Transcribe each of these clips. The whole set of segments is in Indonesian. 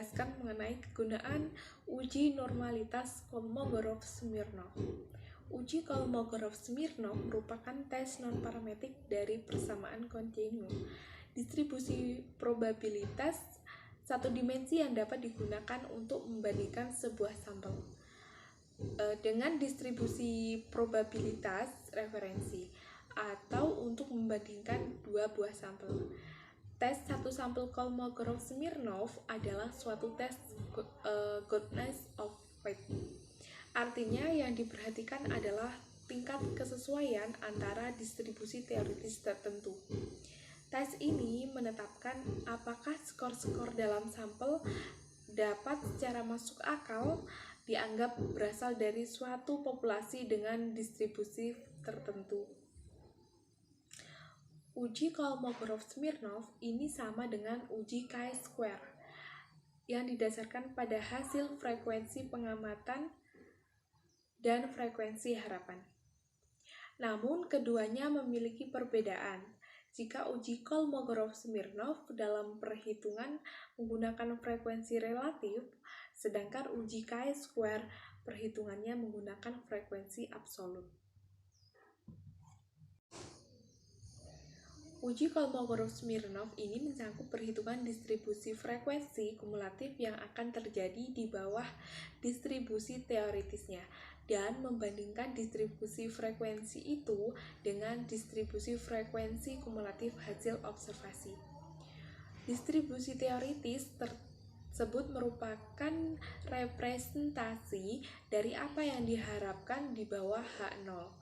menjelaskan mengenai kegunaan uji normalitas Kolmogorov-Smirnov. Uji Kolmogorov-Smirnov merupakan tes non-parametrik dari persamaan kontinu. Distribusi probabilitas satu dimensi yang dapat digunakan untuk membandingkan sebuah sampel dengan distribusi probabilitas referensi atau untuk membandingkan dua buah sampel. Tes satu sampel Kolmogorov-Smirnov adalah suatu tes goodness of fit. Artinya yang diperhatikan adalah tingkat kesesuaian antara distribusi teoritis tertentu. Tes ini menetapkan apakah skor-skor dalam sampel dapat secara masuk akal dianggap berasal dari suatu populasi dengan distribusi tertentu. Uji Kolmogorov-Smirnov ini sama dengan uji chi-square yang didasarkan pada hasil frekuensi pengamatan dan frekuensi harapan. Namun keduanya memiliki perbedaan. Jika uji Kolmogorov-Smirnov dalam perhitungan menggunakan frekuensi relatif, sedangkan uji chi-square perhitungannya menggunakan frekuensi absolut. Uji Kolmogorov-Smirnov ini mencakup perhitungan distribusi frekuensi kumulatif yang akan terjadi di bawah distribusi teoritisnya dan membandingkan distribusi frekuensi itu dengan distribusi frekuensi kumulatif hasil observasi. Distribusi teoritis tersebut merupakan representasi dari apa yang diharapkan di bawah H0.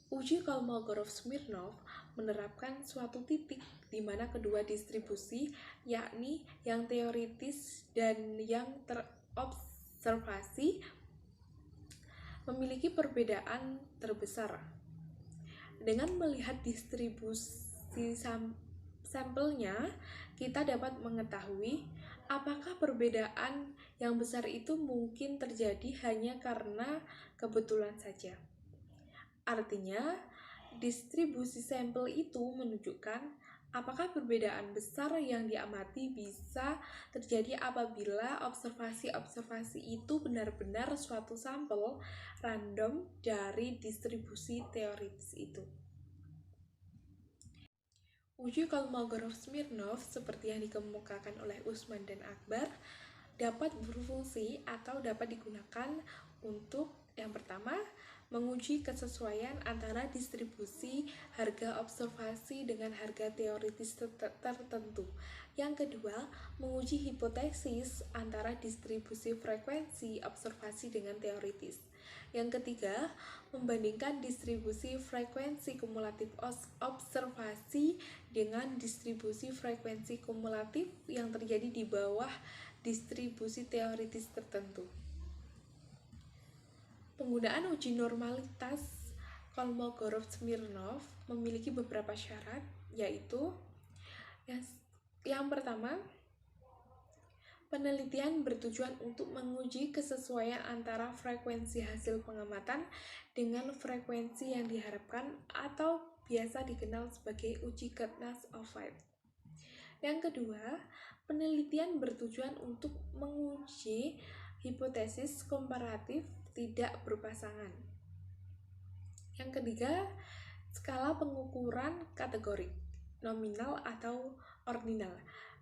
Uji Kolmogorov-Smirnov menerapkan suatu titik di mana kedua distribusi, yakni yang teoritis dan yang terobservasi, memiliki perbedaan terbesar. Dengan melihat distribusi sampelnya, kita dapat mengetahui apakah perbedaan yang besar itu mungkin terjadi hanya karena kebetulan saja. Artinya, distribusi sampel itu menunjukkan apakah perbedaan besar yang diamati bisa terjadi apabila observasi-observasi itu benar-benar suatu sampel random dari distribusi teoritis itu. Uji Kolmogorov-Smirnov seperti yang dikemukakan oleh Usman dan Akbar dapat berfungsi atau dapat digunakan untuk yang pertama, menguji kesesuaian antara distribusi harga observasi dengan harga teoritis tertentu. Yang kedua, menguji hipotesis antara distribusi frekuensi observasi dengan teoritis. Yang ketiga, membandingkan distribusi frekuensi kumulatif observasi dengan distribusi frekuensi kumulatif yang terjadi di bawah distribusi teoritis tertentu. Penggunaan uji normalitas Kolmogorov-Smirnov memiliki beberapa syarat, yaitu yang pertama, penelitian bertujuan untuk menguji kesesuaian antara frekuensi hasil pengamatan dengan frekuensi yang diharapkan atau biasa dikenal sebagai uji goodness of fit. Yang kedua, penelitian bertujuan untuk menguji hipotesis komparatif tidak berpasangan. Yang ketiga, skala pengukuran kategorik, nominal atau ordinal,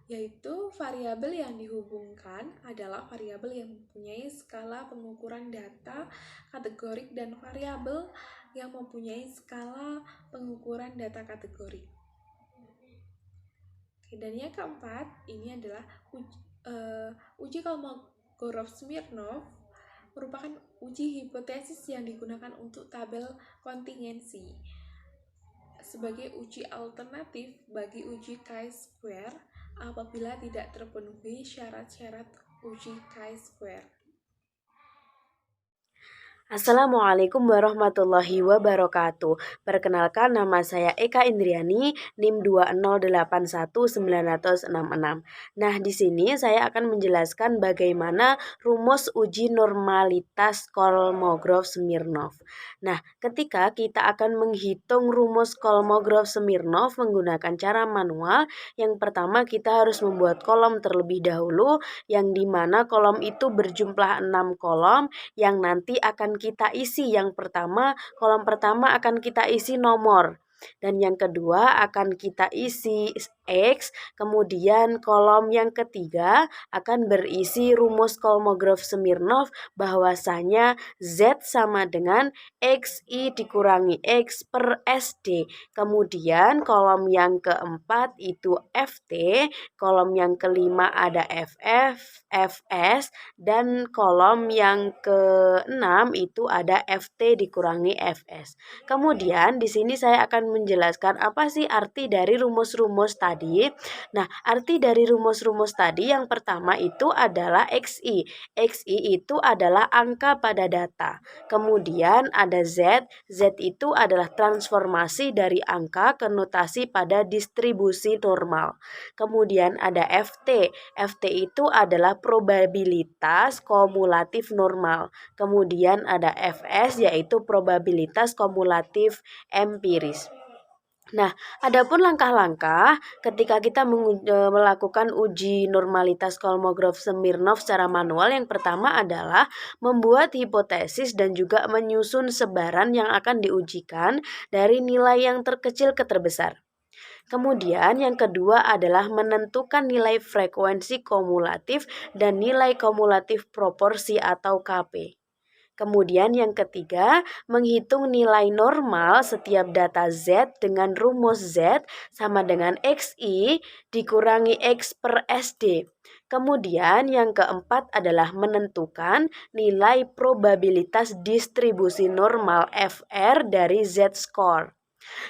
yaitu variabel yang dihubungkan adalah variabel yang mempunyai skala pengukuran data kategorik dan variabel yang mempunyai skala pengukuran data kategorik. Dan yang keempat, ini adalah uji Kolmogorov-Smirnov merupakan uji hipotesis yang digunakan untuk tabel kontingensi sebagai uji alternatif bagi uji chi-square apabila tidak terpenuhi syarat-syarat uji chi-square. Assalamualaikum warahmatullahi wabarakatuh. Perkenalkan, nama saya Eka Indriani, NIM 2081966. Nah, di sini saya akan menjelaskan bagaimana rumus uji normalitas Kolmogorov-Smirnov. Nah, ketika kita akan menghitung rumus Kolmogorov-Smirnov menggunakan cara manual, yang pertama kita harus membuat kolom terlebih dahulu, yang dimana kolom itu berjumlah 6 kolom yang nanti akan kita isi. Yang pertama, kolom pertama akan kita isi nomor, dan yang kedua akan kita isi X, kemudian kolom yang ketiga akan berisi rumus Kolmogorov-Smirnov bahwasanya Z sama dengan XI dikurangi X per SD. Kemudian kolom yang keempat itu FT, kolom yang kelima ada FF, FS, dan kolom yang keenam itu ada FT dikurangi FS. Kemudian di sini saya akan menjelaskan apa sih arti dari rumus-rumus tadi. Nah, arti dari rumus-rumus tadi yang pertama itu adalah XI. XI itu adalah angka pada data. Kemudian ada Z. Z itu adalah transformasi dari angka ke notasi pada distribusi normal. Kemudian ada FT. FT itu adalah probabilitas kumulatif normal. Kemudian ada FS yaitu probabilitas kumulatif empiris. Nah, adapun langkah-langkah ketika kita melakukan uji normalitas Kolmogorov-Smirnov secara manual, yang pertama adalah membuat hipotesis dan juga menyusun sebaran yang akan diujikan dari nilai yang terkecil ke terbesar. Kemudian yang kedua adalah menentukan nilai frekuensi kumulatif dan nilai kumulatif proporsi atau KP. Kemudian yang ketiga, menghitung nilai normal setiap data Z dengan rumus Z sama dengan XI dikurangi X per SD. Kemudian yang keempat adalah menentukan nilai probabilitas distribusi normal FR dari Z-score.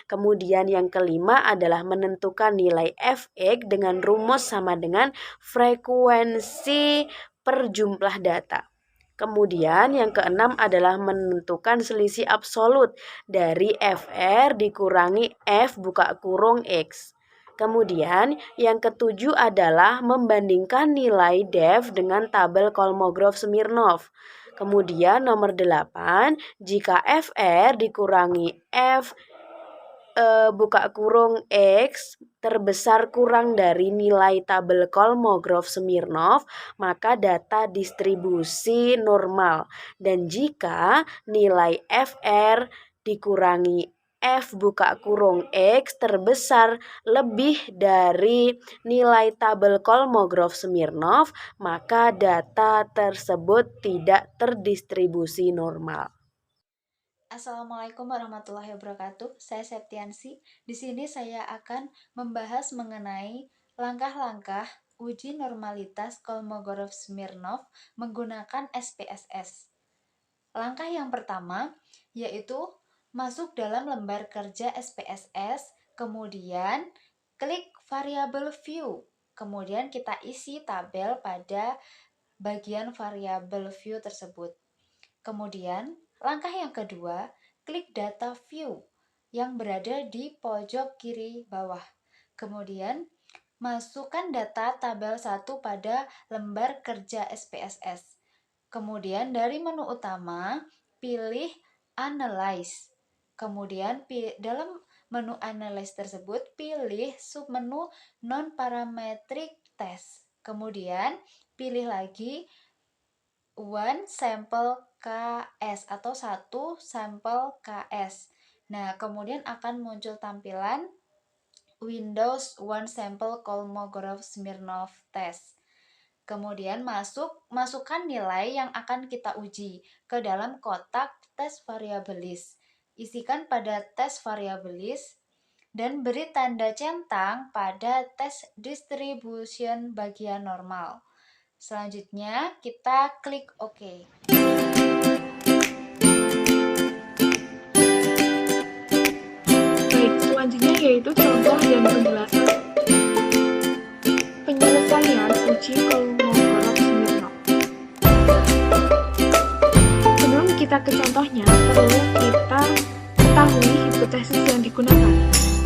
Kemudian yang kelima adalah menentukan nilai Fx dengan rumus sama dengan frekuensi per jumlah data. Kemudian yang keenam adalah menentukan selisih absolut dari FR dikurangi F buka kurung X. Kemudian yang ketujuh adalah membandingkan nilai DEF dengan tabel Kolmogorov-Smirnov. Kemudian nomor 8, jika FR dikurangi F buka kurung X terbesar kurang dari nilai tabel Kolmogorov-Smirnov, maka data distribusi normal. Dan jika nilai FR dikurangi F buka kurung X terbesar lebih dari nilai tabel Kolmogorov-Smirnov, maka data tersebut tidak terdistribusi normal. Assalamualaikum warahmatullahi wabarakatuh. Saya Septiansi. Di sini saya akan membahas mengenai langkah-langkah uji normalitas Kolmogorov-Smirnov menggunakan SPSS. Langkah yang pertama yaitu masuk dalam lembar kerja SPSS, kemudian klik variabel view. Kemudian kita isi tabel pada bagian variabel view tersebut. Kemudian langkah yang kedua, klik data view yang berada di pojok kiri bawah. Kemudian, masukkan data tabel 1 pada lembar kerja SPSS. Kemudian, dari menu utama, pilih Analyze. Kemudian, dalam menu Analyze tersebut, pilih submenu Non-Parametric Test. Kemudian, pilih lagi One Sample KS atau satu sampel KS. Nah, kemudian akan muncul tampilan Windows One Sample Kolmogorov-Smirnov Test. Kemudian masukkan nilai yang akan kita uji ke dalam kotak tes variabilis. Isikan pada tes variabilis dan beri tanda centang pada tes distribution bagian normal. Selanjutnya kita klik OK. Selanjutnya yaitu contoh dan penjelasan penyelesaian uji Kolmogorov-Smirnov. Sebelum kita ke contoh hipotesis yang digunakan,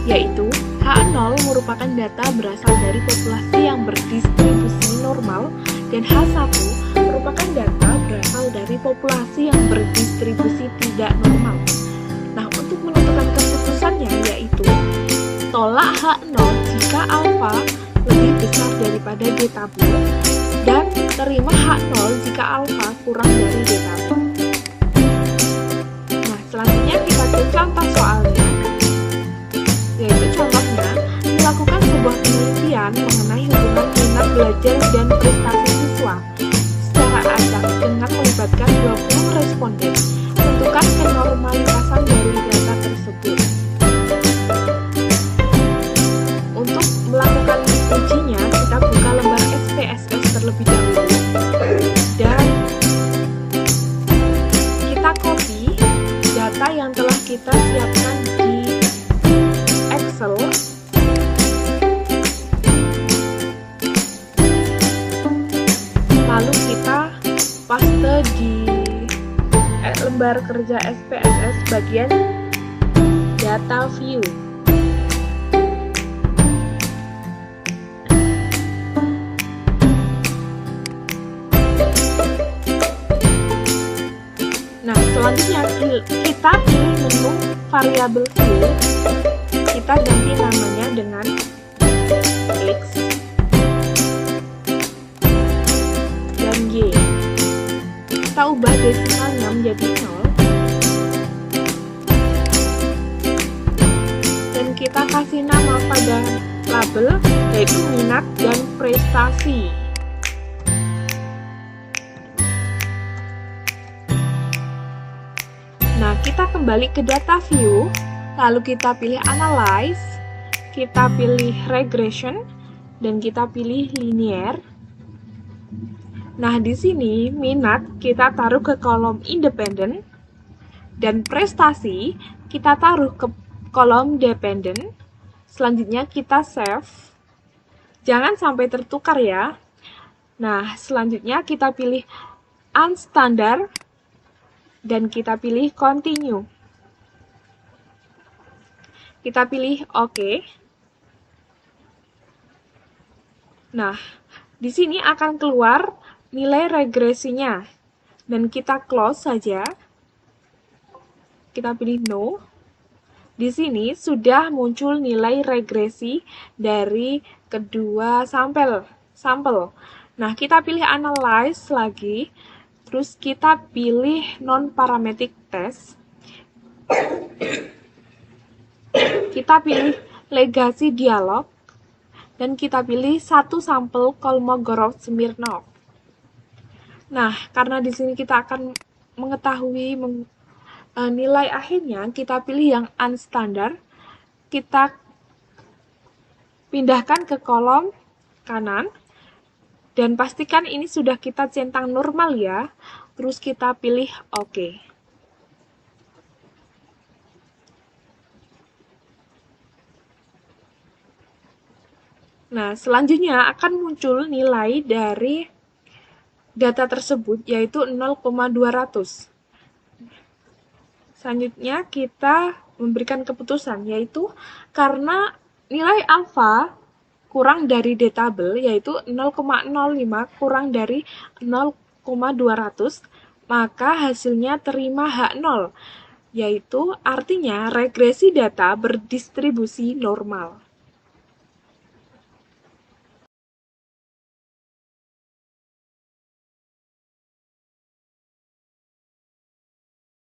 yaitu H0 merupakan data berasal dari populasi yang berdistribusi normal dan H1 merupakan data berasal dari populasi yang berdistribusi tidak normal. Nah, untuk menentukan keputusannya yaitu tolak H0 jika alfa lebih besar daripada D-tabel dan terima H0 jika alfa kurang dari D-tabel. Nah, selanjutnya kita ke contoh soalnya, yaitu contohnya melakukan sebuah penelitian mengenai hubungan minat belajar dan prestasi siswa secara acak dengan melibatkan 20 responden. Tentukan kenormalitasan dari data tersebut. Untuk melakukan ujinya, kita buka lembar SPSS terlebih dahulu dan kita copy data yang telah kita siapkan di Excel. Lalu kita paste di lembar kerja SPSS bagian data view. Nah, selanjutnya kita pilih menu variabel view. Kita ganti namanya dengan X dan Y. Kita ubah desimalnya menjadi 0 dan kita kasih nama pada label yaitu minat dan prestasi. Nah, kita kembali ke data view, lalu kita pilih analyze, kita pilih regression dan kita pilih linear. Nah, di sini minat kita taruh ke kolom independen dan prestasi kita taruh ke kolom dependen. Selanjutnya kita save. Jangan sampai tertukar ya. Nah, selanjutnya kita pilih unstandard dan kita pilih continue. Kita pilih OK. Nah, di sini akan keluar nilai regresinya dan kita close saja. Kita pilih no. Di sini sudah muncul nilai regresi dari kedua sampel. Nah, kita pilih analyze lagi, terus kita pilih non-parametric test. Kita pilih legacy dialog dan kita pilih satu sampel Kolmogorov-Smirnov. Nah, karena di sini kita akan mengetahui nilai akhirnya, kita pilih yang unstandard. Kita pindahkan ke kolom kanan dan pastikan ini sudah kita centang normal ya. Terus kita pilih OK. Nah, selanjutnya akan muncul nilai dari data tersebut yaitu 0,200. Selanjutnya kita memberikan keputusan yaitu karena nilai alfa kurang dari D-tabel yaitu 0,05 kurang dari 0,200, maka hasilnya terima H0, yaitu artinya regresi data berdistribusi normal.